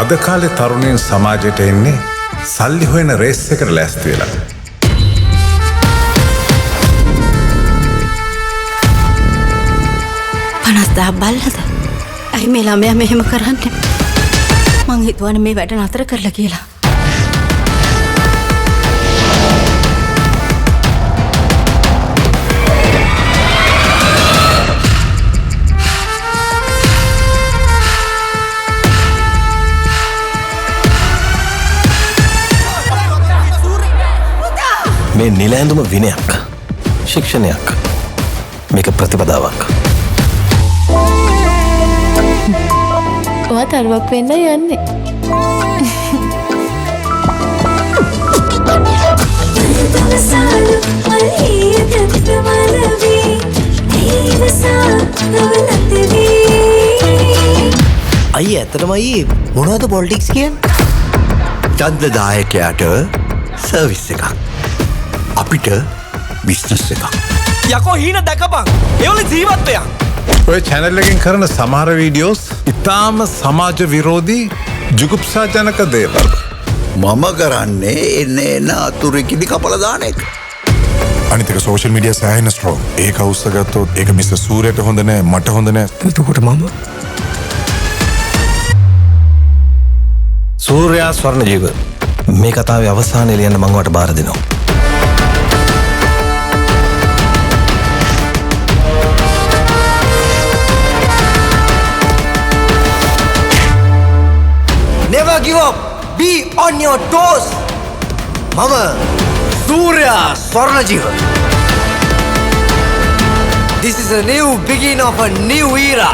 අද කාලේ තරුණයන් සමාජයට එන්නේ සල්ලි හොයන රේස් එකට ලෑස්ති වෙලා. පනස්දා බල්ලද? ඇයි මේ ළමයා මෙහෙම කරන්නේ? මං හිතුවනේ මේ වැඩ නතර කරලා කියලා. මේ නිල ඇඳුම විනයක්, ශික්ෂණයක්, මේක ප්‍රතිපදාවක්. ඔයා තරුවක් වෙන්න යන්නේ. අයියේ ඇත්තටම අයියේ මොනවද පොලිටික්ස් කියන්නේ? ඡන්දදායකයාට සර්විස් එකක්. අපිට බිස්නස් එකක්. යකෝ හීන දැකපන්. ඒවල ජීවත් වෙයන්. ඔය channel එකෙන් කරන සමහර වීඩියෝස් ඉතාම සමාජ විරෝධී ජුගුප්සාජනක දේවල්. මම කරන්නේ එන්න අතුරුකිලි කපලා දාන එක. අනිතික සෝෂල් මීඩියා සෑහෙන ස්ට්‍රෝං. ඒක උස්සගත්තොත් ඒක මිස්ටර් සූර්යයට හොඳ නෑ, මට හොඳ නෑ. එතකොට මම සූර්යා ස්වර්ණජීව මේ කතාවේ අවසානයේ ලියන්න මම වට බාර දෙනවා. Never give up. Be on your toes. Mama, Surya Swarnajiva. This is a new beginning of a new era.